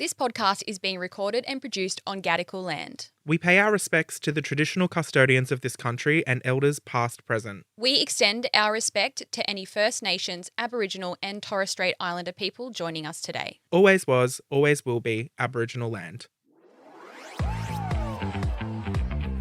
This podcast is being recorded and produced on Gadigal land. We pay our respects to the traditional custodians of this country and elders past, present. We extend our respect to any First Nations, Aboriginal and Torres Strait Islander people joining us today. Always was, always will be Aboriginal land.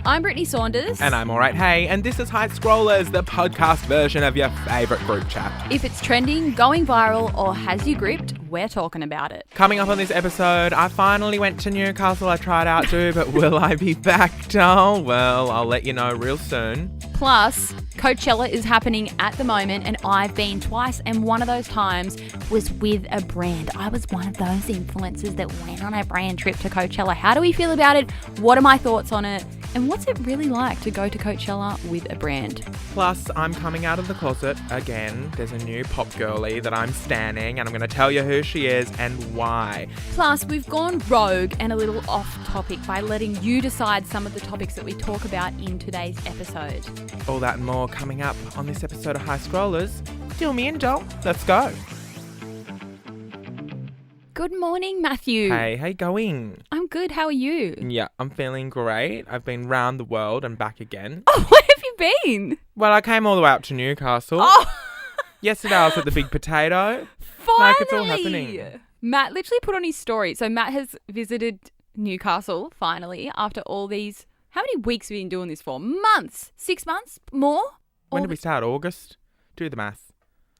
I'm Brittney Saunders. And I'm alright, hey, and this is High Scrollers, the podcast version of your favourite group chat. If it's trending, going viral or has you gripped, we're talking about it. Coming up on this episode, I finally went to Newcastle. I tried out to, but will I be back? Oh, well, I'll let you know real soon. Plus, Coachella is happening at the moment and I've been twice, and one of those times was with a brand. I was one of those influencers that went on a brand trip to Coachella. How do we feel about it? What are my thoughts on it? And what's it really like to go to Coachella with a brand? Plus, I'm coming out of the closet again. There's a new pop girlie that I'm standing, and I'm going to tell you who she is and why. Plus, we've gone rogue and a little off topic by letting you decide some of the topics that we talk about in today's episode. All that and more coming up on this episode of High Scrollers. Deal me in, doll. Let's go. Good morning, Matthew. Hey, how you going? I'm good. How are you? Yeah, I'm feeling great. I've been round the world and back again. Oh, where have you been? Well, I came all the way up to Newcastle. Oh, Yesterday I was at the Big Potato. finally. Like, it's all happening. Matt literally put on his story. So Matt has visited Newcastle finally after all these. How many weeks have you been doing this for? Months? 6 months? More? When did we start? August? Do the math.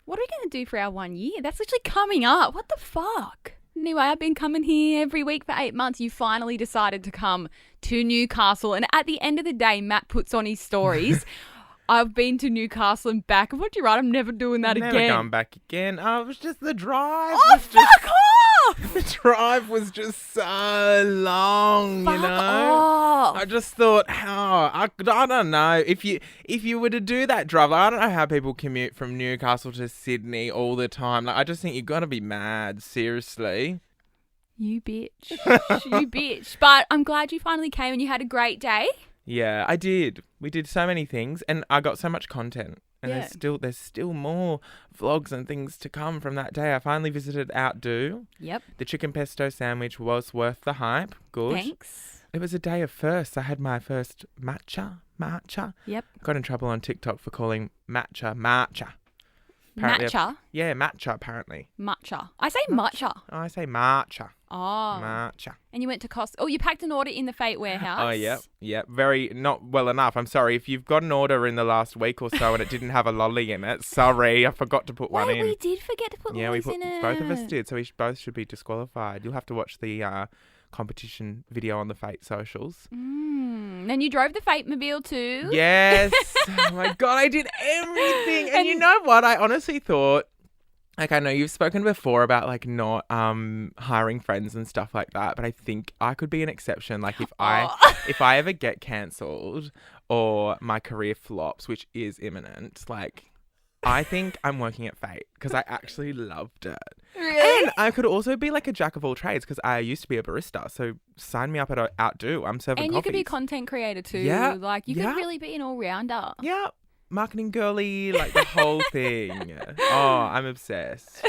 What are we going to do for our 1 year? That's literally coming up. What the fuck? Anyway, I've been coming here every week for 8 months. You finally decided to come to Newcastle. And at the end of the day, Matt puts on his stories, I've been to Newcastle and back. What'd you write? I'm never doing that again. Never going back again. Oh, it was just the drive. Oh, fuck off! The drive was just so long, Fuck you know? off. I just thought, I don't know. If you were to do that drive, I don't know how people commute from Newcastle to Sydney all the time. Like, I just think you've got to be mad, seriously. You bitch. You bitch. But I'm glad you finally came and you had a great day. Yeah, I did. We did so many things and I got so much content. And Yeah. there's still more vlogs and things to come from that day. I finally visited Outdo. Yep. The chicken pesto sandwich was worth the hype. Good. Thanks. It was a day of firsts. I had my first matcha. Yep. Got in trouble on TikTok for calling matcha. Matcha. Yeah, matcha apparently. Matcha. I say matcha. Oh, I say matcha. Oh. Matcha. And you went to Costco. Oh, you packed an order in the Fate warehouse. Oh, yep. Very, not well enough. I'm sorry. If you've got an order in the last week or so and it didn't have a lolly in it, sorry, I forgot to put one in. We did forget to put lollies in it. Both of us did, so both should be disqualified. You'll have to watch the competition video on the Fate socials. Then you drove the Fate mobile too. Yes. Oh my God, I did everything. And you know what? I honestly thought, like, I know you've spoken before about like not hiring friends and stuff like that, but I think I could be an exception. Like if I ever get cancelled or my career flops, which is imminent, like I think I'm working at Fate because I actually loved it. Really? And I could also be like a jack of all trades because I used to be a barista. So sign me up at Outdo. I'm serving And coffees. you could be a content creator too. Yeah. Like you could really be an all-rounder. Yeah. Marketing girly, like the whole thing. Oh, I'm obsessed.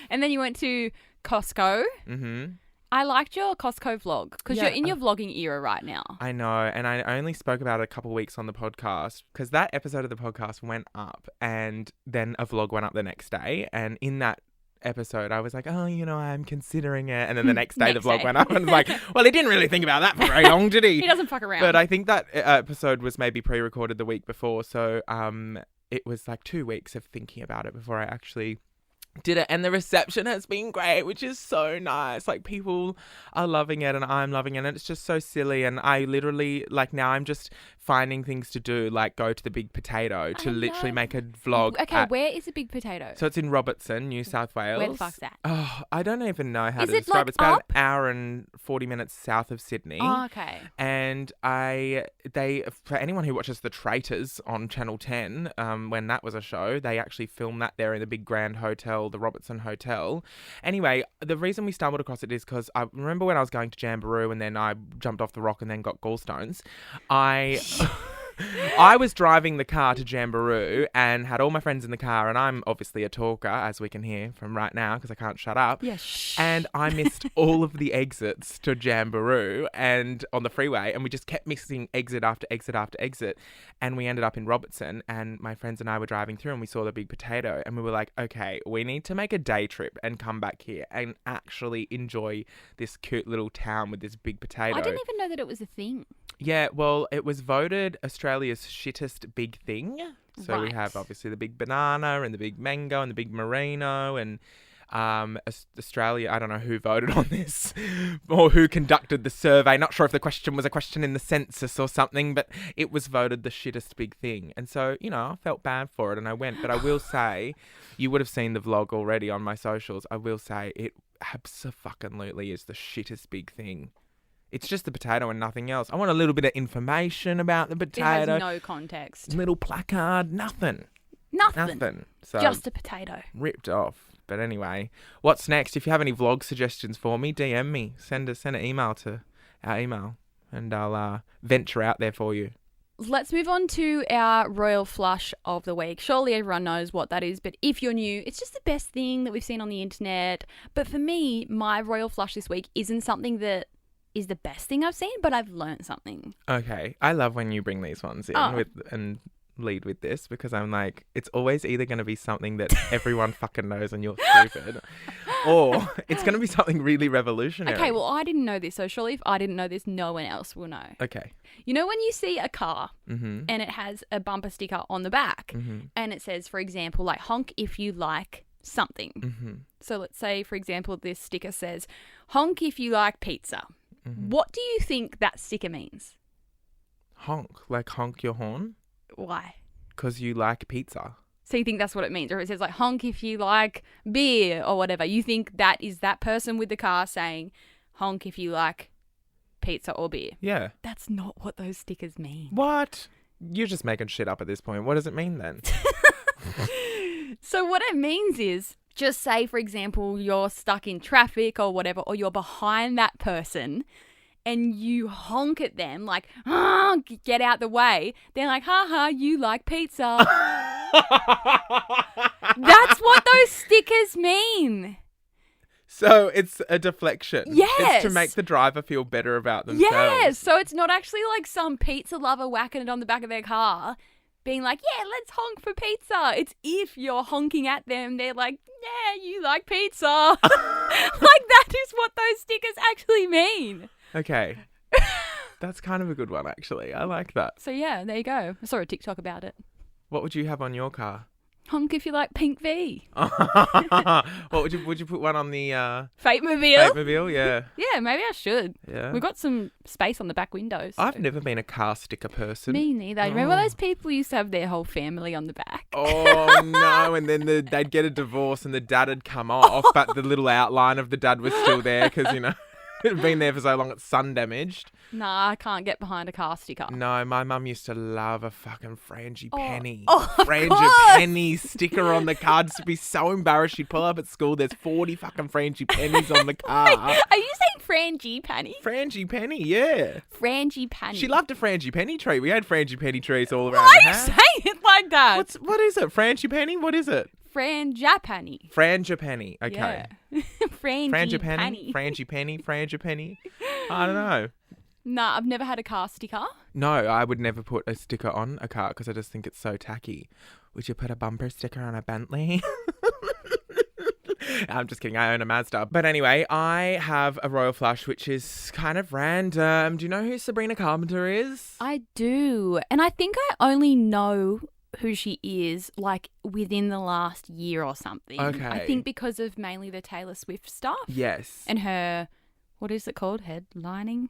And then you went to Costco. Mm-hmm. I liked your Costco vlog because Yeah. you're in your vlogging era right now. I know. And I only spoke about it a couple of weeks on the podcast because that episode of the podcast went up and then a vlog went up the next day. And in that episode, I was like, oh, I'm considering it. And then the next day, the vlog went up and it's like, well, he didn't really think about that for very long, did he? He doesn't fuck around. But I think that episode was maybe pre-recorded the week before. So it was like 2 weeks of thinking about it before I actually did it. And the reception has been great, which is so nice. Like people are loving it and I'm loving it. And it's just so silly. And I literally, like now I'm just finding things to do, like go to the Big Potato to literally make a vlog. Okay, where is the Big Potato? So it's in Robertson, New South Wales. Where the fuck's that? Oh, I don't even know how Is to it, describe like, it. It's about up? an hour and 40 minutes south of Sydney. Oh, okay. And for anyone who watches The Traitors on Channel 10, when that was a show, they actually filmed that there in the big grand hotel, the Robertson Hotel. Anyway, the reason we stumbled across it is because I remember when I was going to Jamboree and then I jumped off the rock and then got gallstones. I was driving the car to Jamboree and had all my friends in the car, and I'm obviously a talker, as we can hear from right now because I can't shut up. Yeah, shh. And I missed all of the exits to Jamboree and on the freeway, and we just kept missing exit after exit after exit, and we ended up in Robertson, and my friends and I were driving through, and we saw the Big Potato, and we were like, okay, we need to make a day trip and come back here and actually enjoy this cute little town with this Big Potato. I didn't even know that it was a thing. Yeah, well, it was voted Australia's shittest big thing. So we Right. have obviously the big banana and the big mango and the big merino and Australia. I don't know who voted on this or who conducted the survey. Not sure if the question was a question in the census or something, but it was voted the shittest big thing. And so, you know, I felt bad for it and I went. But I will say, you would have seen the vlog already on my socials. I will say it abso-fucking-lutely is the shittest big thing. It's just the potato and nothing else. I want a little bit of information about the It potato. has no context. Little placard, nothing. Nothing. So Just a potato. ripped off. But anyway, what's next? If you have any vlog suggestions for me, DM me. Send an email to our email and I'll venture out there for you. Let's move on to our royal flush of the week. Surely everyone knows what that is, but if you're new, it's just the best thing that we've seen on the internet. But for me, my royal flush this week isn't something that is the best thing I've seen, but I've learned something. Okay. I love when you bring these ones in and lead with this because I'm like, it's always either going to be something that everyone fucking knows and you're stupid or it's going to be something really revolutionary. Okay, well, I didn't know this, so surely if I didn't know this, no one else will know. Okay. You know when you see a car Mm-hmm. and it has a bumper sticker on the back Mm-hmm. and it says, for example, like, honk if you like something. Mm-hmm. So let's say, for example, this sticker says, honk if you like pizza. Mm-hmm. What do you think that sticker means? Honk. Like honk your horn? Why? Because you like pizza. So you think that's what it means? Or it says like honk if you like beer or whatever. You think that is that person with the car saying honk if you like pizza or beer. Yeah. That's not what those stickers mean. What? You're just making shit up at this point. What does it mean then? So what it means is, just say, for example, you're stuck in traffic or whatever, or you're behind that person and you honk at them like, oh, get out the way. They're like, haha, you like pizza. That's what those stickers mean. So it's a deflection. Yes. It's to make the driver feel better about themselves. Yes. So it's not actually like some pizza lover whacking it on the back of their car, being like, yeah, let's honk for pizza. It's if you're honking at them, they're like, yeah, you like pizza. Like that is what those stickers actually mean. Okay. That's kind of a good one, actually. I like that. So yeah, there you go. I saw a TikTok about it. What would you have on your car? Honk if you like pink V. What would you put one on the Fate Mobile. Mobile? Yeah. Yeah, maybe I should. Yeah. We've got some space on the back windows. I've never been a car sticker person. Me neither. Remember those people used to have their whole family on the back? Oh no! And then they'd get a divorce, and the dad had come off, but the little outline of the dad was still there because it had been there for so long it's sun damaged. Nah, I can't get behind a car sticker. No, my mum used to love a fucking Frangipani. Oh, of Frangipani sticker on the car. Just to be so embarrassed. She'd pull up at school. There's 40 fucking Frangipanis on the car. Are you saying Frangipani? Frangipani, yeah. Frangipani. She loved a Frangipani tree. We had Frangipani trees all around Why the are you house. saying it like that? What is it? Frangipani? What is it? Frangipani. Frangipani. Okay. Yeah. Frangipani. Frangipani. I don't know. Nah, I've never had a car sticker. No, I would never put a sticker on a car because I just think it's so tacky. Would you put a bumper sticker on a Bentley? I'm just kidding. I own a Mazda. But anyway, I have a royal flush, which is kind of random. Do you know who Sabrina Carpenter is? I do. And I think I only know who she is like within the last year or something. Okay. I think because of mainly the Taylor Swift stuff. Yes. And her, what is it called? Headlining?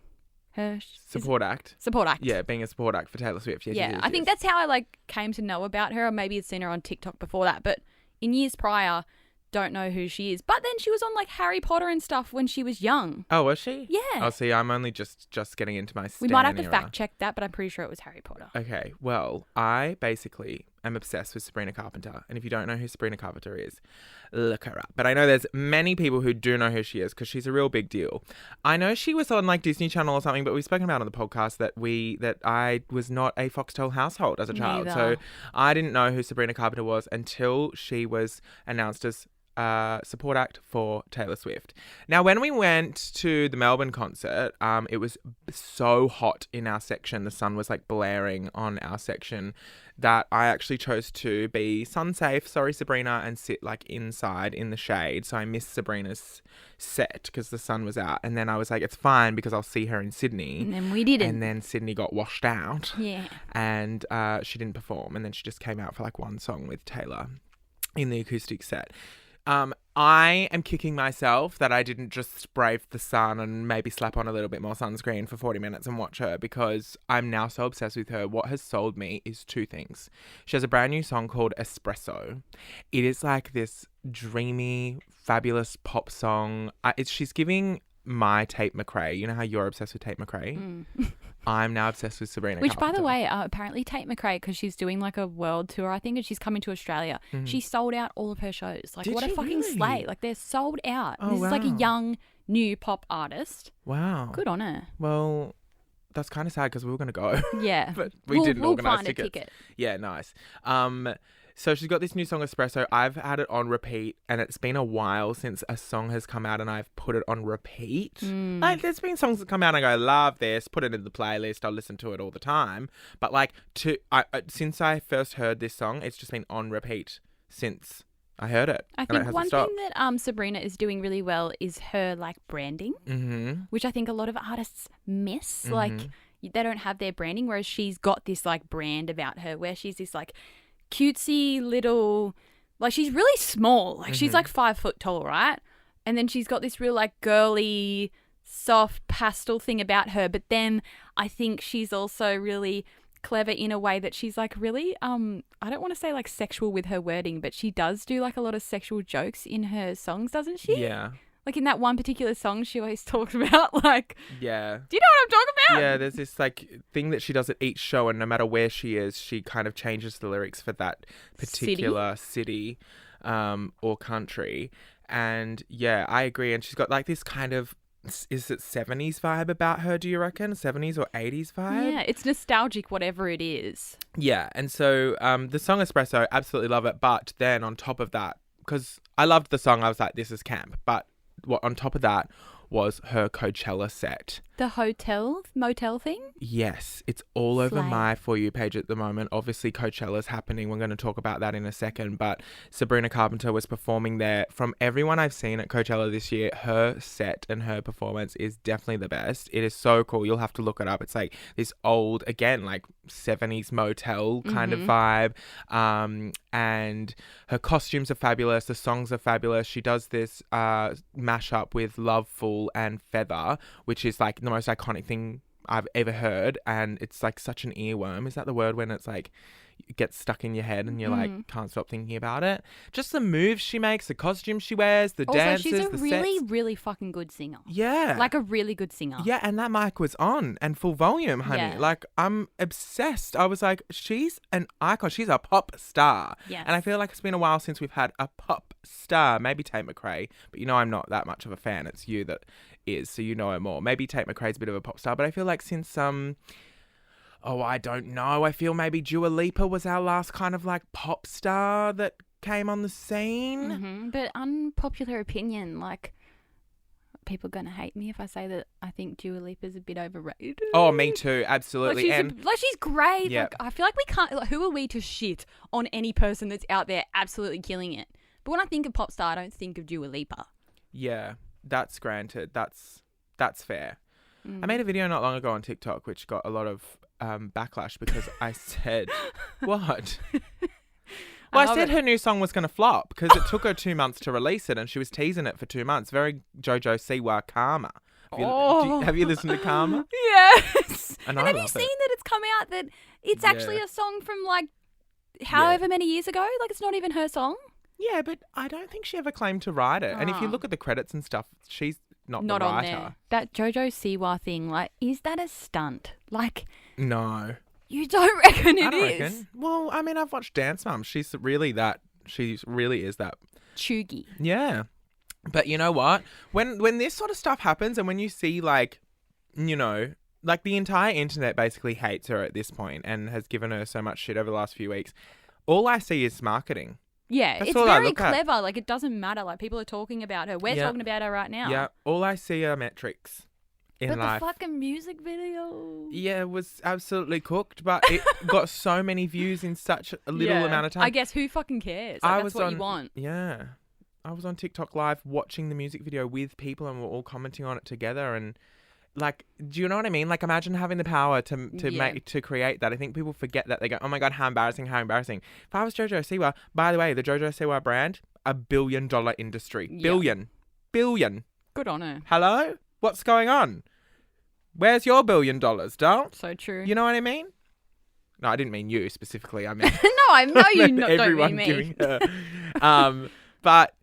Her Support act. Support act. Yeah, being a support act for Taylor Swift. Yes, yeah, yes, I think yes. that's how I came to know about her, or maybe had seen her on TikTok before that. But in years prior, don't know who she is. But then she was on Harry Potter and stuff when she was young. Oh, was she? Yeah. Oh, see, I'm only just getting into my We might have Stan to era. fact check that, but I'm pretty sure it was Harry Potter. Okay, well, I basically am obsessed with Sabrina Carpenter. And if you don't know who Sabrina Carpenter is, look her up. But I know there's many people who do know who she is because she's a real big deal. I know she was on like Disney Channel or something, but we've spoken about on the podcast that I was not a Foxtel household as a child. Neither. So I didn't know who Sabrina Carpenter was until she was announced as support act for Taylor Swift. Now, when we went to the Melbourne concert, it was so hot in our section. The sun was like blaring on our section that I actually chose to be sun safe, sorry Sabrina, and sit like inside in the shade. So I missed Sabrina's set because the sun was out. And then I was like, it's fine because I'll see her in Sydney. And then we didn't. And then Sydney got washed out. Yeah. And she didn't perform. And then she just came out for like one song with Taylor in the acoustic set. I am kicking myself that I didn't just brave the sun and maybe slap on a little bit more sunscreen for 40 minutes and watch her, because I'm now so obsessed with her. What has sold me is two things. She has a brand new song called Espresso. It is like this dreamy, fabulous pop song. She's giving my Tate McRae. You know how you're obsessed with Tate McRae? I'm now obsessed with Sabrina Which, Carpenter. by the way, apparently Tate McRae, because she's doing like a world tour, I think, and she's coming to Australia. She sold out all of her shows. Like, Did what a she fucking really? slay. Like, they're sold out. Oh, This is like a wow. young, new pop artist. Wow. Good on her. Well, that's kind of sad because we were going to go. Yeah. But we didn't we'll organise find tickets. a ticket. Yeah, nice. So she's got this new song, Espresso. I've had it on repeat, and it's been a while since a song has come out and I've put it on repeat. Like, there's been songs that come out and I go, love this, put it in the playlist, I'll listen to it all the time. But like, since I first heard this song, it's just been on repeat since I heard it. I and it think hasn't one stopped. thing that Sabrina is doing really well is her like branding, which I think a lot of artists miss. Like, they don't have their branding, whereas she's got this like brand about her where she's this like cutesy little, like, she's really small. Like, she's like 5 foot tall, right? And then she's got this real like girly, soft pastel thing about her. But then I think she's also really clever in a way that she's like really, I don't want to say like sexual with her wording, but she does do like a lot of sexual jokes in her songs, doesn't she? Yeah. Like in that one particular song, she always talks about like, Yeah. do you know what I'm talking about? Yeah, there's this like thing that she does at each show, and no matter where she is, she kind of changes the lyrics for that particular city or country. And yeah, I agree. And she's got like this kind of, is it 70s vibe about her, do you reckon? 70s or 80s vibe? Yeah, it's nostalgic, whatever it is. Yeah, and so the song Espresso, absolutely love it. But then on top of that, because I loved the song, I was like, this is camp. But what on top of that was her Coachella set. The motel thing? Yes, it's all over Slay. my For You page at the moment. Obviously, Coachella's happening. We're going to talk about that in a second. But Sabrina Carpenter was performing there. From everyone I've seen at Coachella this year, her set and her performance is definitely the best. It is so cool. You'll have to look it up. It's like this old, again, like 70s motel kind of vibe. And her costumes are fabulous. The songs are fabulous. She does this mashup with Loveful and Feather, which is like the most iconic thing I've ever heard, and it's like such an earworm. Is that the word when it's like it gets stuck in your head and you're like can't stop thinking about it? Just the moves she makes, the costumes she wears, the dances, she's a the really, sets. really fucking good singer. Yeah. Like a really good singer. Yeah, and that mic was on and full volume, honey. Yeah. Like, I'm obsessed. I was like, she's an icon. She's a pop star. Yes. And I feel like it's been a while since we've had a pop star. Maybe Tate McRae, but you know I'm not that much of a fan. It's you that is, so you know her more. Maybe Tate McRae's a bit of a pop star, but I feel like since I don't know. I feel maybe Dua Lipa was our last kind of like pop star that came on the scene. But unpopular opinion, like, people are going to hate me if I say that I think Dua Lipa's a bit overrated. Oh, me too. Absolutely. She's great. Yeah. Like, I feel like we can't, like, who are we to shit on any person that's out there absolutely killing it? But when I think of pop star, I don't think of Dua Lipa. Yeah, that's granted. That's fair. I made a video not long ago on TikTok which got a lot of backlash because I said, what? Well, I said her new song was going to flop because it took her 2 months to release it and she was teasing it for 2 months. Very JoJo Siwa Karma. Have you listened to Karma? Yes. And have I you love seen it. that it's come out that it's actually a song from like however many years ago? Like, it's not even her song. Yeah, but I don't think she ever claimed to write it. And if you look at the credits and stuff, she's not the writer. On there. That JoJo Siwa thing, like, is that a stunt? Like, No. You don't reckon I it don't is? reckon. Well, I mean, I've watched Dance Mum. She really is that. Chuggy. Yeah. But you know what? When this sort of stuff happens and when you see like, you know, like the entire internet basically hates her at this point and has given her so much shit over the last few weeks, all I see is marketing. Yeah, That's it's all I very look at. clever. Like, it doesn't matter. Like, people are talking about her. We're Yeah. talking about her right now. Yeah. All I see are metrics in But life. the fucking music video. Yeah, it was absolutely cooked, but it got so many views in such a little amount of time. I guess who fucking cares? Like, that's what you want. Yeah. I was on TikTok Live watching the music video with people and we're all commenting on it together and like, do you know what I mean? Like, imagine having the power to create that. I think people forget that. They go, oh my God, how embarrassing, how embarrassing. If I was Jojo Siwa, by the way, the Jojo Siwa brand, $1 billion industry. Yeah. Billion. Good on her. Hello? What's going on? Where's your $1 billion, doll? So true. You know what I mean? No, I didn't mean you specifically. I mean, no, I know you don't everyone mean me. giving her. But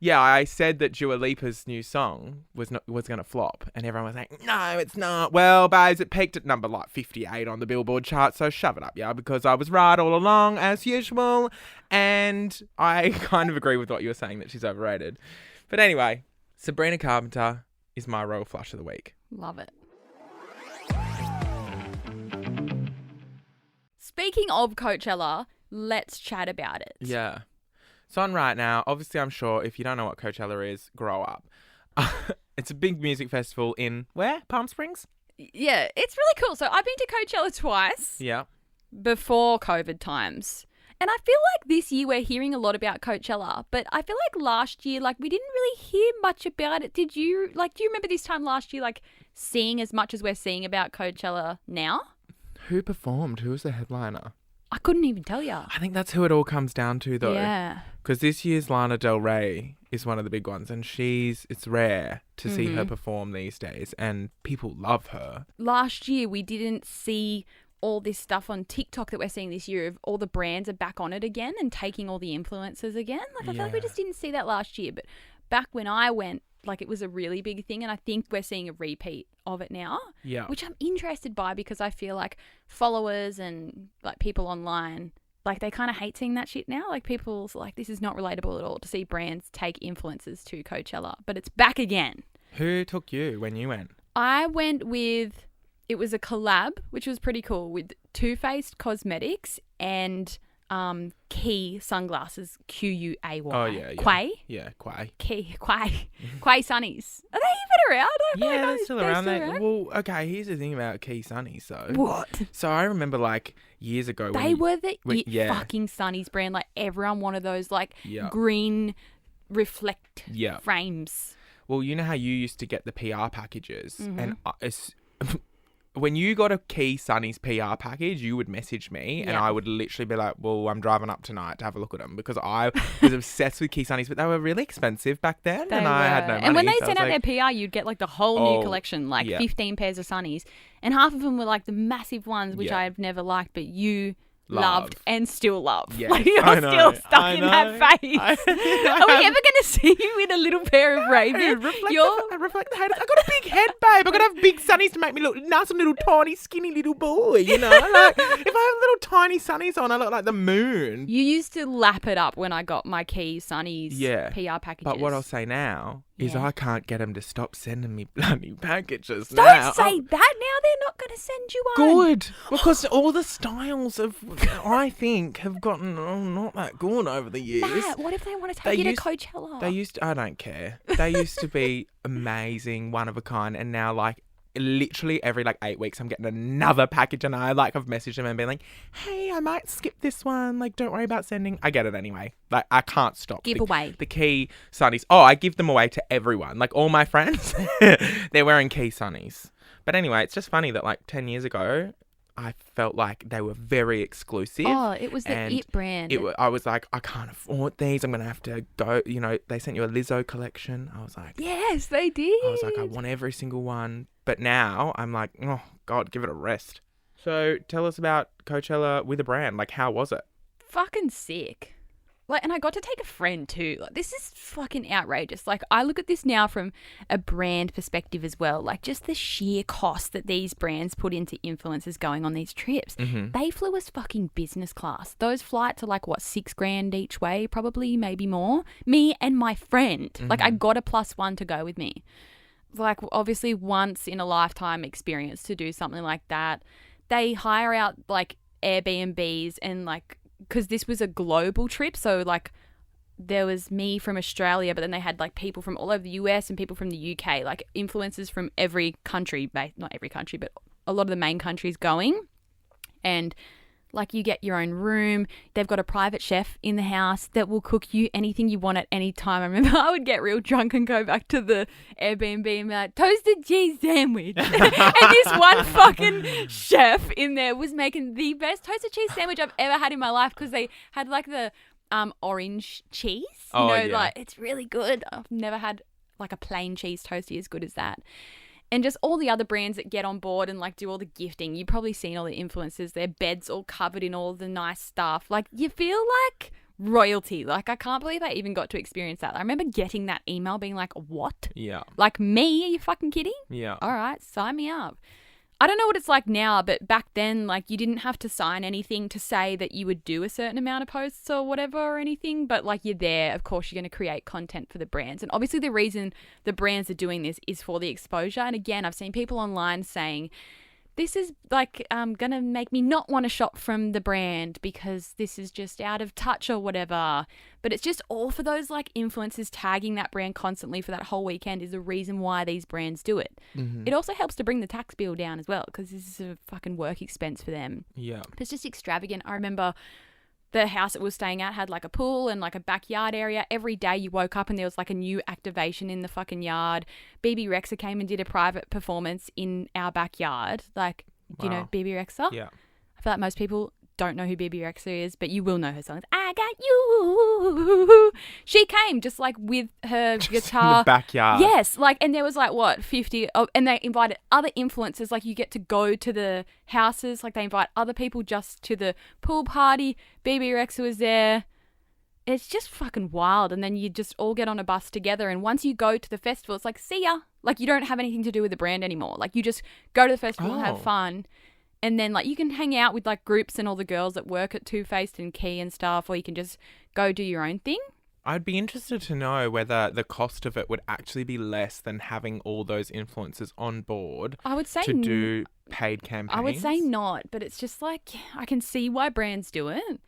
yeah, I said that Dua Lipa's new song was going to flop, and everyone was like, "No, it's not." Well, babes, it peaked at number like 58 on the Billboard chart, so shove it up, yeah, because I was right all along as usual, and I kind of agree with what you were saying that she's overrated. But anyway, Sabrina Carpenter is my royal flush of the week. Love it. Speaking of Coachella, let's chat about it. Yeah. So on right now, obviously I'm sure if you don't know what Coachella is, grow up. It's a big music festival in, where? Palm Springs? Yeah, it's really cool. So I've been to Coachella twice Yeah. before COVID times. And I feel like this year we're hearing a lot about Coachella, but I feel like last year, like, we didn't really hear much about it. Did you, like, do you remember this time last year, like, seeing as much as we're seeing about Coachella now? Who performed? Who was the headliner? I couldn't even tell you. I think that's who it all comes down to, though. Yeah. Because this year's Lana Del Rey is one of the big ones, and it's rare to see her perform these days, and people love her. Last year we didn't see all this stuff on TikTok that we're seeing this year of all the brands are back on it again and taking all the influencers again. Like, I feel like we just didn't see that last year. But back when I went, like, it was a really big thing, and I think we're seeing a repeat of it now. Yeah. Which I'm interested by because I feel like followers and, like, people online, like, they kind of hate seeing that shit now. Like, people's like, this is not relatable at all to see brands take influencers to Coachella. But it's back again. Who took you when you went? I went with, it was a collab, which was pretty cool, with Too Faced Cosmetics and Key Sunglasses, Quay. Oh, yeah. Quay? Yeah, Quay. Quay Sunnies. Are they even around? Yeah, they're still around. Well, okay, here's the thing about Key Sunnies, so. What? So I remember, like, years ago They were the yeah. fucking Sunnies brand. Like, everyone wanted those, like, Yeah. green reflect Yeah. frames. Well, you know how you used to get the PR packages, Mm-hmm. and when you got a Key Sunnies PR package, you would message me, and Yeah. I would literally be like, "Well, I'm driving up tonight to have a look at them," because I was obsessed with Key Sunnies, but they were really expensive back then, They and were. I had no money. And when they so I sent was out like, their PR, you'd get like the whole new collection, like yeah. 15 pairs of sunnies. And half of them were like the massive ones, which Yeah. I've never liked, but you Love. loved and still love. Yes, Like, you're I know, still stuck I in know. that phase. Are we ever going to see you in a little pair of Ray-Bans? I reflect the haters. I got a big head, babe. I got to have big sunnies to make me look nice and little tiny, skinny little boy, you know? Like, if I have little tiny sunnies on, I look like the moon. You used to lap it up when I got my Key Sunnies Yeah. PR packages. But what I'll say now is Yeah. I can't get them to stop sending me bloody packages Don't now. say that now. They're not going to send you one. Good. Because all the styles I think, have gotten not that good over the years. Matt, what if they want to They take you used- to Coachella? They used to, I don't care. They used to be amazing, one of a kind, and now, like, literally every, like, 8 weeks I'm getting another package, and I've messaged them and been like, hey, I might skip this one, like, don't worry about sending. I get it anyway. Like, I can't stop. Give away. The Key Sunnies. Oh, I give them away to everyone. Like, all my friends, they're wearing Key Sunnies. But anyway, it's just funny that, like, 10 years ago, I felt like they were very exclusive. Oh, it was the and It brand. I was like, I can't afford these. I'm going to have to go, you know, they sent you a Lizzo collection. I was like, Yes, they did. I was like, I want every single one. But now I'm like, oh, God, give it a rest. So tell us about Coachella with a brand. Like, how was it? Fucking sick. Like, and I got to take a friend too. Like, this is fucking outrageous. Like, I look at this now from a brand perspective as well. Like, just the sheer cost that these brands put into influencers going on these trips. Mm-hmm. They flew us fucking business class. Those flights are like, what, $6,000 each way, probably, maybe more. Me and my friend. Mm-hmm. Like, I got a +1 to go with me. Like, obviously, once in a lifetime experience to do something like that. They hire out, like, Airbnbs and, like, because this was a global trip, so like there was me from Australia, but then they had like people from all over the US and people from the UK, like influencers from every country, not every country, but a lot of the main countries going. And like you get your own room. They've got a private chef in the house that will cook you anything you want at any time. I remember I would get real drunk and go back to the Airbnb and be like, toasted cheese sandwich. And this one fucking chef in there was making the best toasted cheese sandwich I've ever had in my life, because they had like the orange cheese. You know, yeah. like it's really good. I've never had like a plain cheese toasty as good as that. And just all the other brands that get on board and like do all the gifting. You've probably seen all the influencers, their beds all covered in all the nice stuff. Like you feel like royalty. Like I can't believe I even got to experience that. I remember getting that email being like, what? Yeah. Like me? Are you fucking kidding? Yeah. All right, sign me up. I don't know what it's like now, but back then, like, you didn't have to sign anything to say that you would do a certain amount of posts or whatever or anything, but, like, you're there. Of course, you're going to create content for the brands. And obviously the reason the brands are doing this is for the exposure. And again, I've seen people online saying, this is, like, going to make me not want to shop from the brand because this is just out of touch or whatever. But it's just all for those, like, influencers tagging that brand constantly for that whole weekend is the reason why these brands do it. Mm-hmm. It also helps to bring the tax bill down as well, because this is a fucking work expense for them. Yeah. But it's just extravagant. I remember the house that we were staying at had like a pool and like a backyard area. Every day you woke up and there was like a new activation in the fucking yard. BB Rexa came and did a private performance in our backyard. Like, do you know BB Rexa? Yeah. I feel like most people don't know who BB Rexa is, but you will know her songs. I got you. She came just like with her guitar. In the backyard. Yes, like, and there was like what 50, and they invited other influencers. Like, you get to go to the houses. Like, they invite other people just to the pool party. BB Rexa was there. It's just fucking wild. And then you just all get on a bus together. And once you go to the festival, it's like, see ya. Like, you don't have anything to do with the brand anymore. Like, you just go to the festival and have fun. And then, like, you can hang out with, like, groups and all the girls that work at Too Faced and Key and stuff, or you can just go do your own thing. I'd be interested to know whether the cost of it would actually be less than having all those influencers on board. I would say to do paid campaigns. I would say not, but it's just like, I can see why brands do it.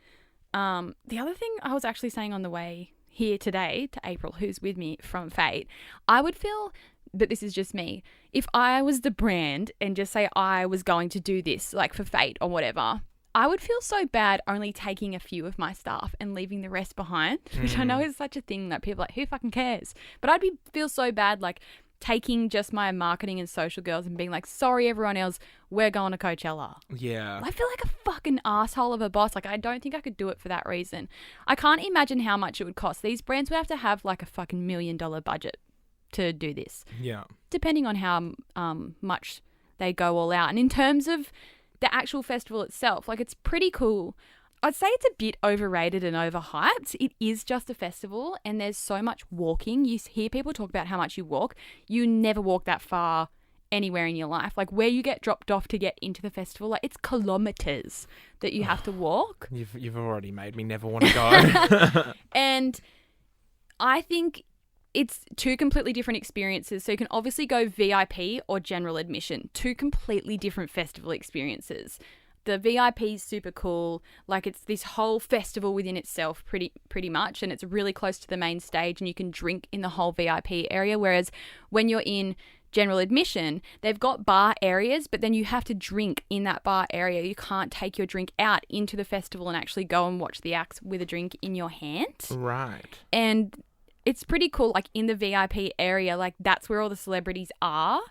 The other thing I was actually saying on the way here today to April, who's with me from Fate, I would feel, but this is just me, if I was the brand and just say I was going to do this, like for Fate or whatever, I would feel so bad only taking a few of my staff and leaving the rest behind, which I know is such a thing that people are like, who fucking cares? But I'd feel so bad, like, taking just my marketing and social girls and being like, sorry, everyone else, we're going to Coachella. Yeah. I feel like a fucking asshole of a boss. Like, I don't think I could do it for that reason. I can't imagine how much it would cost. These brands would have to have like a fucking $1 million budget to do this. Yeah. Depending on how much they go all out. And in terms of the actual festival itself, like, it's pretty cool. I'd say it's a bit overrated and overhyped. It is just a festival and there's so much walking. You hear people talk about how much you walk. You never walk that far anywhere in your life. Like, where you get dropped off to get into the festival, like, it's kilometers that you have to walk. You've already made me never want to go. And I think it's two completely different experiences. So you can obviously go VIP or general admission. Two completely different festival experiences. The VIP is super cool. Like, it's this whole festival within itself pretty much, and it's really close to the main stage and you can drink in the whole VIP area. Whereas when you're in general admission, they've got bar areas, but then you have to drink in that bar area. You can't take your drink out into the festival and actually go and watch the acts with a drink in your hand. Right. And it's pretty cool. Like, in the VIP area, like, that's where all the celebrities are.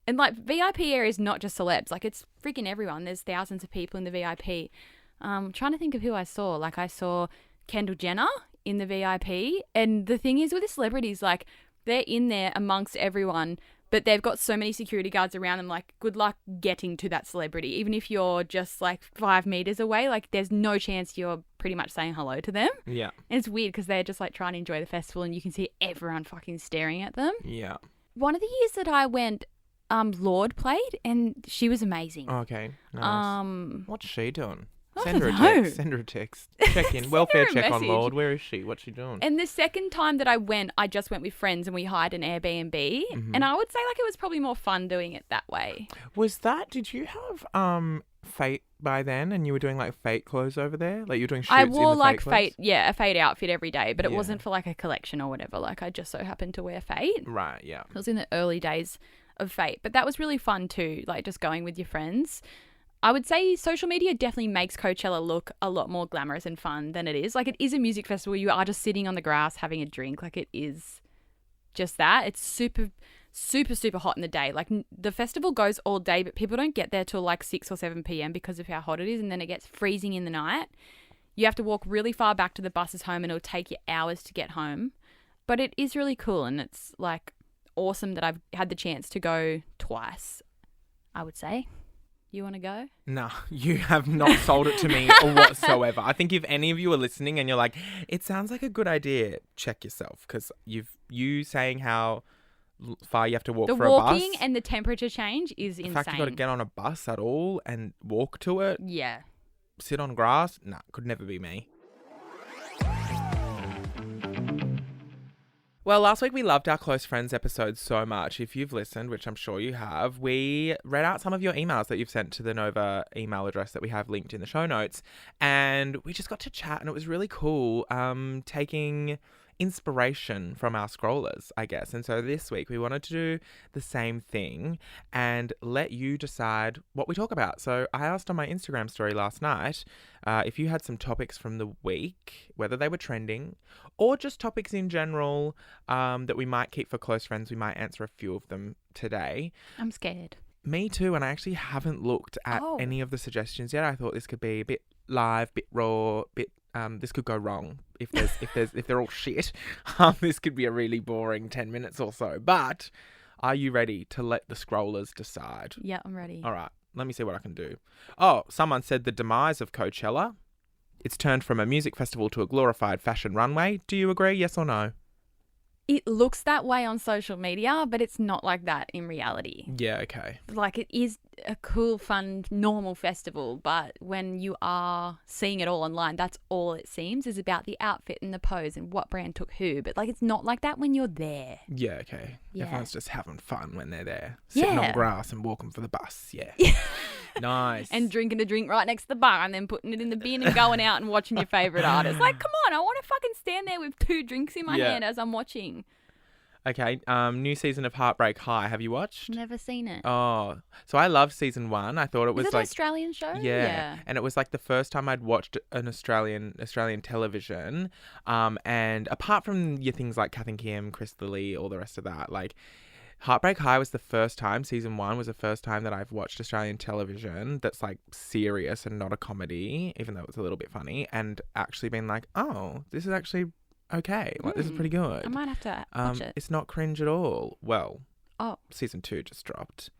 And, like, VIP area is not just celebs. Like, it's freaking everyone. There's thousands of people in the VIP. Trying to think of who I saw. Like, I saw Kendall Jenner in the VIP. And the thing is with the celebrities, like, they're in there amongst everyone, but they've got so many security guards around them. Like, good luck getting to that celebrity. Even if you're just, like, 5 meters away, like, there's no chance you're pretty much saying hello to them. Yeah. And it's weird because they're just like trying to enjoy the festival and you can see everyone fucking staring at them. Yeah. One of the years that I went, Lorde played and she was amazing. Okay. Nice. What's she doing? Send her a know. text. Send her a text. Check in. Welfare her a check on message. Lord. Where is she? What's she doing? And the second time that I went, I just went with friends and we hired an Airbnb. Mm-hmm. And I would say like it was probably more fun doing it that way. Did you have Fate by then and you were doing like Fate clothes over there? Like you were doing shoots I in wore the like Fate clothes? a Fate outfit every day, but it Yeah. wasn't for like a collection or whatever. Like I just so happened to wear Fate. Right, yeah. It was in the early days of Fate, but that was really fun too, like just going with your friends. I would say social media definitely makes Coachella look a lot more glamorous and fun than it is. Like it is a music festival. You are just sitting on the grass having a drink. Like it is just that. It's super, super, super hot in the day. Like the festival goes all day, but people don't get there till like 6 or 7 p.m. because of how hot it is. And then it gets freezing in the night. You have to walk really far back to the buses home and it'll take you hours to get home. But it is really cool and it's like awesome that I've had the chance to go twice, I would say. You want to go? Nah, you have not sold it to me whatsoever. I think if any of you are listening and you're like, it sounds like a good idea, check yourself because you saying how far you have to walk The for a bus. walking and the temperature change is the insane. fact you've got to get on a bus at all and walk to it, Yeah. sit on grass, nah, could never be me. Well, last week we loved our Close Friends episode so much. If you've listened, which I'm sure you have, we read out some of your emails that you've sent to the Nova email address that we have linked in the show notes. And we just got to chat and it was really cool taking inspiration from our scrollers, I guess. And so this week we wanted to do the same thing and let you decide what we talk about. So I asked on my Instagram story last night if you had some topics from the week, whether they were trending or just topics in general that we might keep for close friends. We might answer a few of them today. I'm scared. Me too, and I actually haven't looked at any of the suggestions yet. I thought this could be a bit live, bit raw, bit this could go wrong if they're all shit. This could be a really boring 10 minutes or so. But are you ready to let the scrollers decide? Yeah, I'm ready. All right, let me see what I can do. Oh, someone said the demise of Coachella. It's turned from a music festival to a glorified fashion runway. Do you agree? Yes or no? It looks that way on social media, but it's not like that in reality. Yeah, okay. Like it is a cool, fun, normal festival, but when you are seeing it all online, that's all it seems is about the outfit and the pose and what brand took who. But like it's not like that when you're there. Yeah, okay. Yeah. Everyone's just having fun when they're there. Sitting on grass and walking for the bus. Yeah. Nice. And drinking a drink right next to the bar and then putting it in the bin and going out and watching your favourite artist. Like, come on, I want to fucking stand there with 2 drinks in my hand as I'm watching. Okay, new season of Heartbreak High. Have you watched? Never seen it. Oh, so I loved season 1. I thought it was Is it like an Australian show? Yeah, and it was like the first time I'd watched an Australian television. And apart from your things like Kath and Kim, Chris Lilly, all the rest of that, like Heartbreak High was the first time. Season 1 was the first time that I've watched Australian television that's like serious and not a comedy, even though it was a little bit funny, and actually been like, oh, this is actually okay. Like this is pretty good. I might have to watch it. It's not cringe at all. Well, Oh. season 2 just dropped,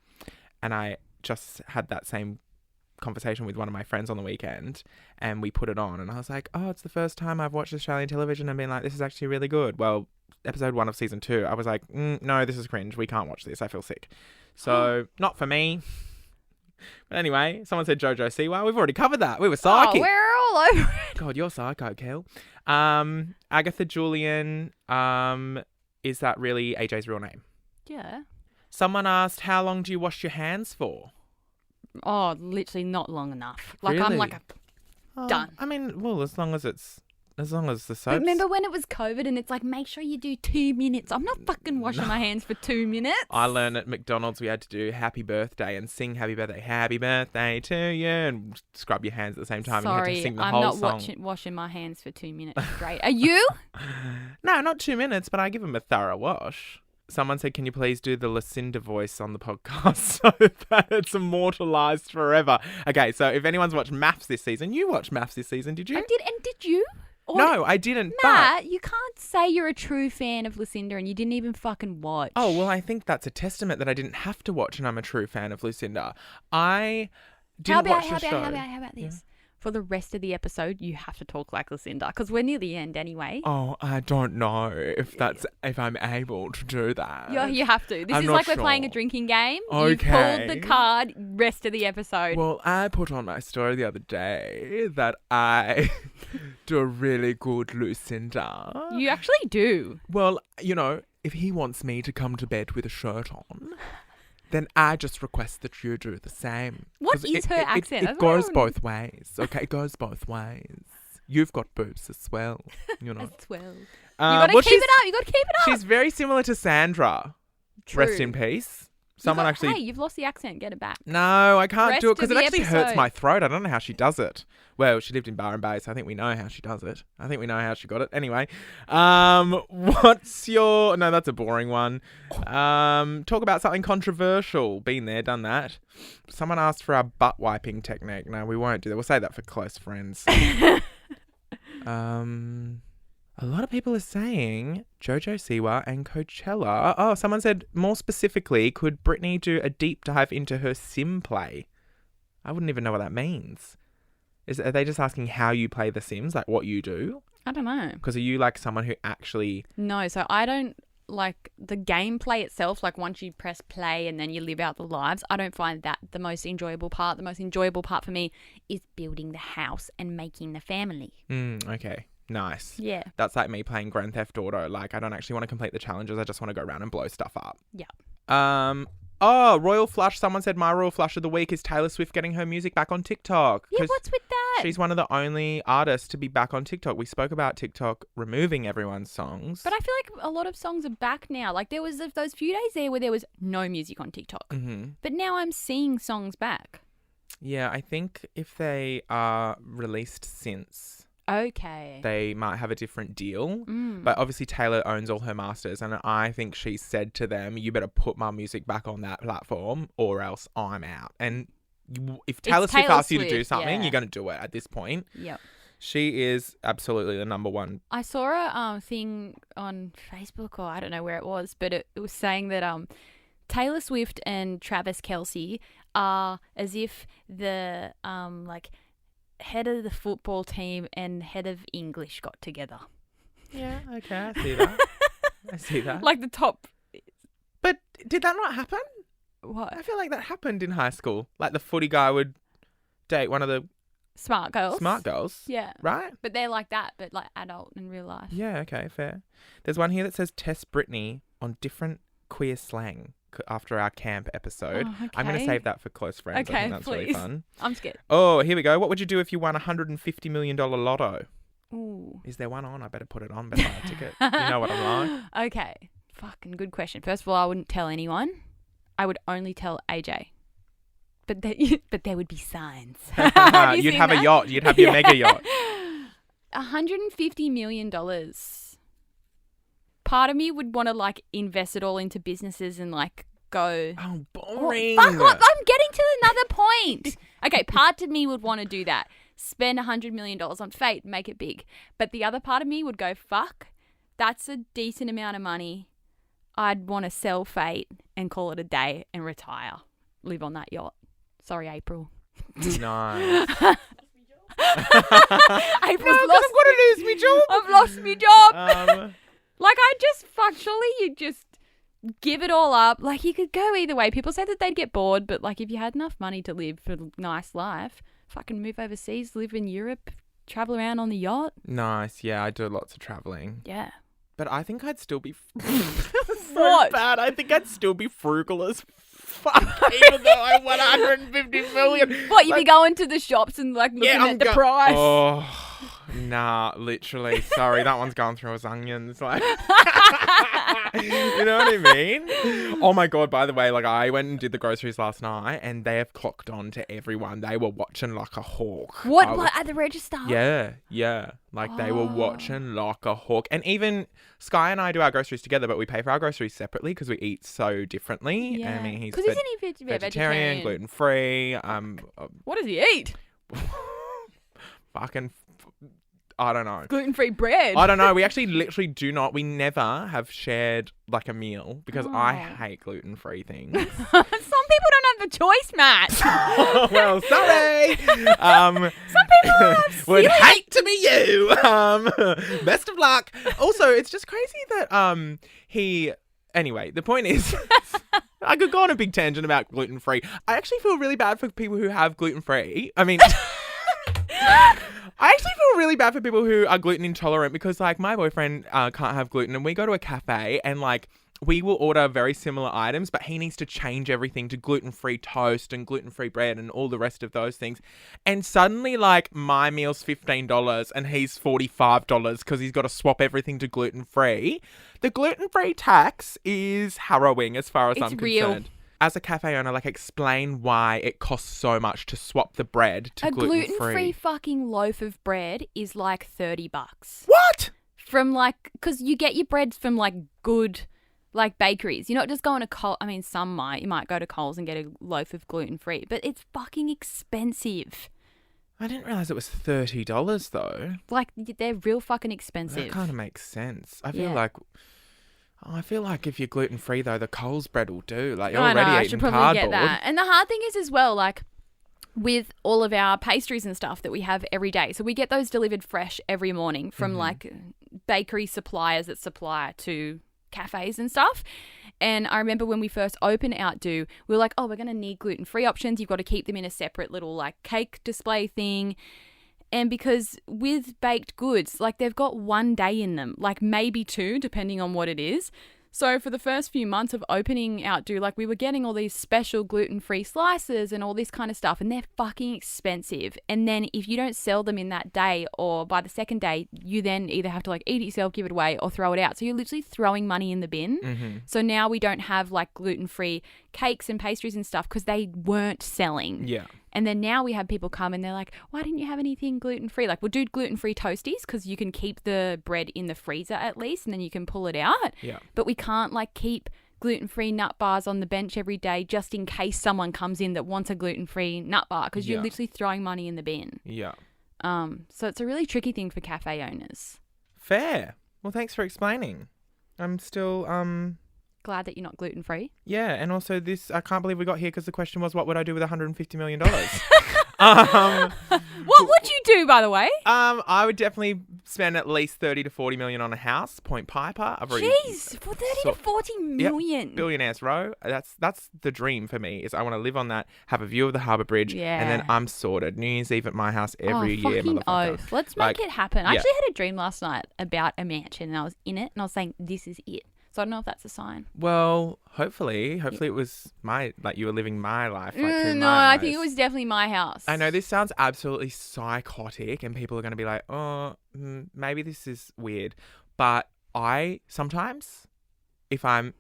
and I just had that same conversation with one of my friends on the weekend, and we put it on, and I was like, oh, it's the first time I've watched Australian television and been like, this is actually really good. Well, episode 1 of season 2, I was like, no, this is cringe. We can't watch this. I feel sick. So not for me. But anyway, someone said Jojo Siwa. We've already covered that. We were psychic. Oh, we're all over it. God, you're psycho, Kel. Agatha Julian, is that really AJ's real name? Yeah. Someone asked, how long do you wash your hands for? Oh, literally not long enough. Like I'm Really? like done. I mean, well, as long as the soap's... But remember when it was COVID and it's like, make sure you do 2 minutes. I'm not fucking washing my hands for 2 minutes. I learned at McDonald's we had to do happy birthday and sing happy birthday to you, and scrub your hands at the same time. And you had to Sorry, sing the I'm whole not song. washing my hands for 2 minutes straight. Are you? No, not 2 minutes, but I give them a thorough wash. Someone said, can you please do the Lucinda voice on the podcast so that it's immortalised forever? Okay, so if anyone's watched Maths this season, you watched Maths this season, did you? I did, and did you? Or No, I didn't, Matt, you can't say you're a true fan of Lucinda and you didn't even fucking watch. Oh, well, I think that's a testament that I didn't have to watch and I'm a true fan of Lucinda. I didn't watch the show. How about this? for the rest of the episode, you have to talk like Lucinda because we're near the end anyway. Oh, I don't know if I'm able to do that. Yeah, you have to. This I'm is not like we're playing a sure. drinking game. Okay. You pulled the card rest of the episode. Well, I put on my story the other day that I do a really good Lucinda. You actually do. Well, you know, if he wants me to come to bed with a shirt on, then I just request that you do the same. What 'Cause is her accent? It That's goes what I both ways. Okay, it goes both ways. You've got boobs as well, you know. As well. You gotta keep it up. You gotta keep it up. She's very similar to Sandra. True. Rest in peace. Hey, you've lost the accent. Get it back. No, I can't Rest do it because of it the actually hurts episode. my throat. I don't know how she does it. Well, she lived in Byron Bay, so I think we know how she does it. I think we know how she got it. Anyway, what's your... No, that's a boring one. Talk about something controversial. Been there, done that. Someone asked for our butt wiping technique. No, we won't do that. We'll say that for close friends. A lot of people are saying Jojo Siwa and Coachella. Oh, someone said more specifically, could Brittney do a deep dive into her sim play? I wouldn't even know what that means. Are they just asking how you play The Sims, like what you do? I don't know. Because are you like someone who actually... No, so I don't like the gameplay itself. Like once you press play and then you live out the lives, I don't find that the most enjoyable part. The most enjoyable part for me is building the house and making the family. Okay. Nice. Yeah. That's like me playing Grand Theft Auto. Like, I don't actually want to complete the challenges. I just want to go around and blow stuff up. Yeah. Oh, Royal Flush. Someone said my Royal Flush of the week is Taylor Swift getting her music back on TikTok. Yeah, what's with that? She's one of the only artists to be back on TikTok. We spoke about TikTok removing everyone's songs. But I feel like a lot of songs are back now. Like there was those few days there where there was no music on TikTok. Mm-hmm. But now I'm seeing songs back. Yeah, I think if they are released since... Okay. They might have a different deal. Mm. But obviously Taylor owns all her masters, and I think she said to them, you better put my music back on that platform or else I'm out. And if Taylor Swift asks you to do something, yeah. you're going to do it at this point. Yep. She is absolutely the number one. I saw a thing on Facebook, or I don't know where it was, but it was saying that Taylor Swift and Travis Kelce are as if the like head of the football team and head of English got together. Yeah, okay, I see that. I see that. Like the top. But did that not happen? What? I feel like that happened in high school. Like the footy guy would date one of the Smart girls. smart girls. Yeah. Right? But they're like that, but like adult in real life. Yeah, okay, fair. There's one here that says test Brittney on different queer slang after our camp episode. Oh, okay. I'm going to save that for close friends. I Okay, think that's really please. fun. I'm scared. Oh, here we go. What would you do if you won $150 million lotto? Ooh. Is there one on? I better put it on. Better buy a ticket. You know what I'm like. Okay. Fucking good question. First of all, I wouldn't tell anyone. I would only tell AJ. But there would be signs. Have you You'd seen have a that? yacht. You'd have your mega yacht. $150 million. Part of me would want to like invest it all into businesses and like go. Oh, boring. Fuck off. I'm getting to another point. Okay, part of me would want to do that. Spend $100 million on Fate, make it big. But the other part of me would go, fuck, that's a decent amount of money. I'd want to sell Fate and call it a day and retire. Live on that yacht. Sorry, April. Nice. April's lost. I'm going to lose my job. I've lost my job. Like, I just, fuck, surely you just give it all up. Like, you could go either way. People say that they'd get bored, but, like, if you had enough money to live a nice life, fucking move overseas, live in Europe, travel around on the yacht. Nice. Yeah, I do lots of traveling. Yeah. But I think I'd still be... What? bad. I think I'd still be frugal as fuck, even though I won 150 million. What, you be going to the shops and, like, looking at the price? Oh, nah, literally. Sorry, that one's gone through as onions. Like, you know what I mean? Oh my God, by the way, like I went and did the groceries last night and they have clocked on to everyone. They were watching like a hawk. What, at the register? Yeah. Like they were watching like a hawk. And even Sky and I do our groceries together, but we pay for our groceries separately because we eat so differently. Yeah. I mean, he's Because isn't he vegetarian? gluten-free. What does he eat? Fucking... I don't know. Gluten-free bread. I don't know. We actually literally do not. We never have shared like a meal because I hate gluten-free things. Some people don't have the choice, Matt. Well, sorry. Some people would hate to be you. Best of luck. Also, it's just crazy that he. Anyway, the point is, I could go on a big tangent about gluten-free. I actually feel really bad for people who have gluten-free. I mean, I actually feel really bad for people who are gluten intolerant because, like, my boyfriend can't have gluten, and we go to a cafe and, like, we will order very similar items, but he needs to change everything to gluten-free toast and gluten-free bread and all the rest of those things. And suddenly, like, my meal's $15 and he's $45 because he's got to swap everything to gluten-free. The gluten-free tax is harrowing as far as I'm concerned. As a cafe owner, like, explain why it costs so much to swap the bread to gluten-free. A gluten-free fucking loaf of bread is like $30. What? From, like, because you get your breads from, like, good... like bakeries. You're not just going to Coles. I mean, some might. You might go to Coles and get a loaf of gluten-free, but it's fucking expensive. I didn't realise it was $30 though. Like, they're real fucking expensive. That kind of makes sense. I feel like if you're gluten-free though, the Coles bread will do. Like, you're already eating I should probably cardboard. get that. And the hard thing is as well, like, with all of our pastries and stuff that we have every day. So we get those delivered fresh every morning from like bakery suppliers that supply to cafes and stuff. And I remember when we first opened Outdo, we were like, oh, we're going to need gluten-free options. You've got to keep them in a separate little like cake display thing. And because with baked goods, like they've got 1 day in them, like maybe 2, depending on what it is. So for the first few months of opening Outdo, like we were getting all these special gluten-free slices and all this kind of stuff, and they're fucking expensive. And then if you don't sell them in that day or by the second day, you then either have to like eat it yourself, give it away, or throw it out. So you're literally throwing money in the bin. Mm-hmm. So now we don't have like gluten-free cakes and pastries and stuff because they weren't selling. Yeah. And then now we have people come and they're like, why didn't you have anything gluten-free? Like, we'll do gluten-free toasties because you can keep the bread in the freezer at least and then you can pull it out. Yeah. But we can't, like, keep gluten-free nut bars on the bench every day just in case someone comes in that wants a gluten-free nut bar because you're literally throwing money in the bin. Yeah. So it's a really tricky thing for cafe owners. Fair. Well, thanks for explaining. I'm still, Glad that you're not gluten-free. Yeah, and also this, I can't believe we got here because the question was, what would I do with $150 million? What would you do, by the way? I would definitely spend at least 30 to 40 million on a house, Point Piper. Jeez, for 30 to 40 million. Yep, Billionaires Row. That's the dream for me, is I want to live on that, have a view of the Harbour Bridge, and then I'm sorted. New Year's Eve at my house every year, fucking motherfucker. oath. Let's make it happen. I actually had a dream last night about a mansion and I was in it and I was saying, this is it. So I don't know if that's a sign. Well, hopefully it was you were living my life. No, I think it was definitely my house. I know this sounds absolutely psychotic and people are going to be like, oh, maybe this is weird. But I sometimes, if I'm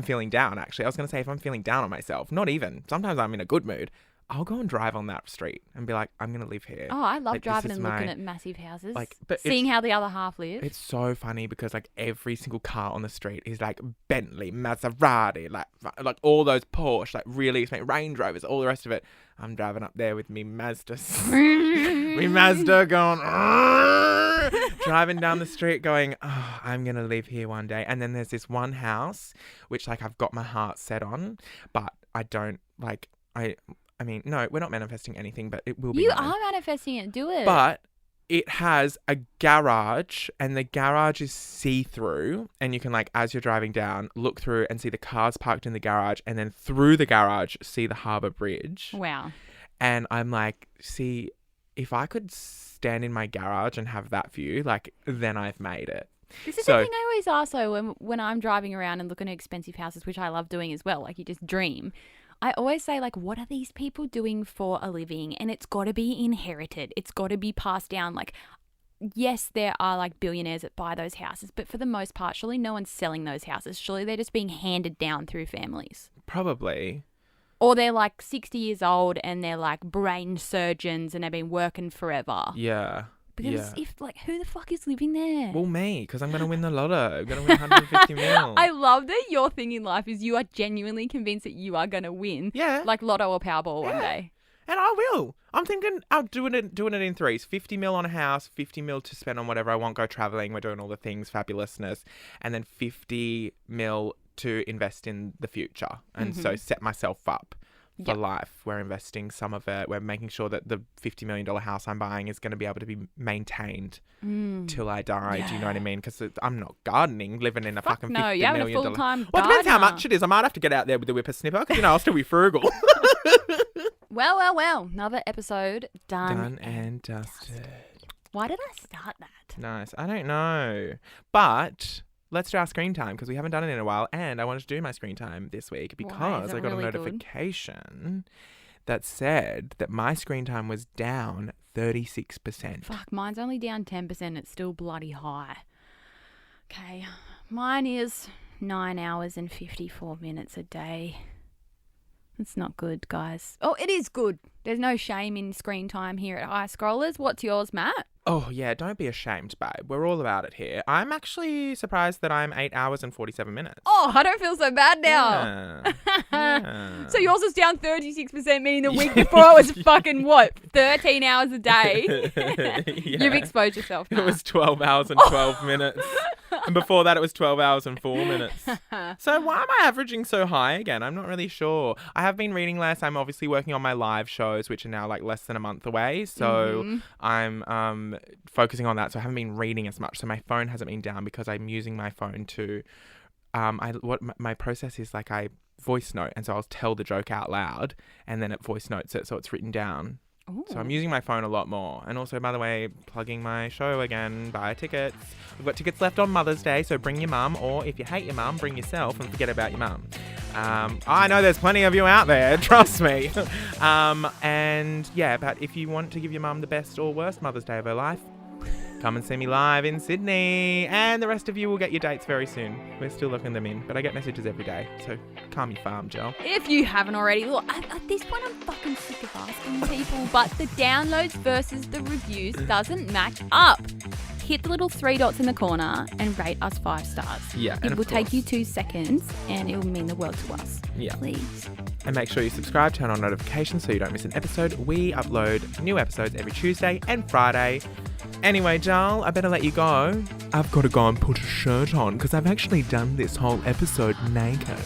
feeling down, actually, I was going to say if I'm feeling down on myself, not even, sometimes I'm in a good mood, I'll go and drive on that street and be like, I'm going to live here. Oh, I love driving and looking at massive houses. But seeing how the other half live. It's so funny because like every single car on the street is like Bentley, Maserati, like all those Porsche, like really expensive Range Rovers, all the rest of it. I'm driving up there with me Mazda. Me Mazda going, driving down the street going, oh, I'm going to live here one day. And then there's this one house, which like I've got my heart set on, but I don't like, I mean, no, we're not manifesting anything, but it will be. You mine. are manifesting it. Do it. But it has a garage, and the garage is see-through, and you can, like, as you're driving down, look through and see the cars parked in the garage, and then through the garage, see the Harbour Bridge. Wow. And I'm like, see, if I could stand in my garage and have that view, like, then I've made it. This is the thing I always ask, though, when I'm driving around and looking at expensive houses, which I love doing as well, like, you just dream. I always say, like, what are these people doing for a living? And it's got to be inherited. It's got to be passed down. Like, yes, there are, like, billionaires that buy those houses, but for the most part, surely no one's selling those houses. Surely they're just being handed down through families. Probably. Or they're, like, 60 years old and they're, like, brain surgeons and they've been working forever. Yeah. Because who the fuck is living there? Well, me, because I'm going to win the lotto. I'm going to win 150 mil. I love that your thing in life is you are genuinely convinced that you are going to win. Yeah. Like Lotto or Powerball one day. And I will. I'm thinking I'll doing it in threes. 50 mil on a house, 50 mil to spend on whatever I want, go traveling, we're doing all the things, fabulousness. And then 50 mil to invest in the future. And so set myself up for life. We're investing some of it. We're making sure that the $50 million house I'm buying is going to be able to be maintained till I die. Do you know what I mean? Because I'm not gardening, living in a fucking $50 million. You're having a full-time Well, it depends how gardener. much it is. I might have to get out there with the whippersnipper because, I'll still be frugal. Well. Another episode done and dusted. Why did I start that? Nice. I don't know. But let's do our screen time because we haven't done it in a while. And I wanted to do my screen time this week because I got a notification that said that my screen time was down 36%. Fuck, mine's only down 10%. It's still bloody high. Okay, mine is 9 hours and 54 minutes a day. It's not good, guys. Oh, it is good. There's no shame in screen time here at High Scrollers. What's yours, Matt? Oh, yeah, don't be ashamed, babe. We're all about it here. I'm actually surprised that I'm 8 hours and 47 minutes. Oh, I don't feel so bad now. Yeah. So yours was down 36%, meaning the week before it was fucking, 13 hours a day? Yeah. You've exposed yourself, Matt. It was 12 hours and 12 minutes. And before that, it was 12 hours and 4 minutes. So why am I averaging so high again? I'm not really sure. I have been reading less. I'm obviously working on my live shows, which are now like less than a month away. So I'm focusing on that. So I haven't been reading as much. So my phone hasn't been down because I'm using my phone to... my process is like I voice note. And so I'll tell the joke out loud and then it voice notes it so it's written down. Ooh. So I'm using my phone a lot more. And also, by the way, plugging my show again, buy tickets. We've got tickets left on Mother's Day, so bring your mum, or if you hate your mum, bring yourself and forget about your mum. I know there's plenty of you out there, trust me. And yeah, but if you want to give your mum the best or worst Mother's Day of her life, come and see me live in Sydney. And the rest of you will get your dates very soon. We're still looking them in, but I get messages every day. So calm your farm, Joel. If you haven't already, look, at this point I'm fucking sick of asking people, but the downloads versus the reviews doesn't match up. Hit the little 3 dots in the corner and rate us 5 stars. Yeah, It will take you 2 seconds and it will mean the world to us. Yeah. Please. And make sure you subscribe, turn on notifications so you don't miss an episode. We upload new episodes every Tuesday and Friday. Anyway, Joel, I better let you go. I've got to go and put a shirt on because I've actually done this whole episode naked.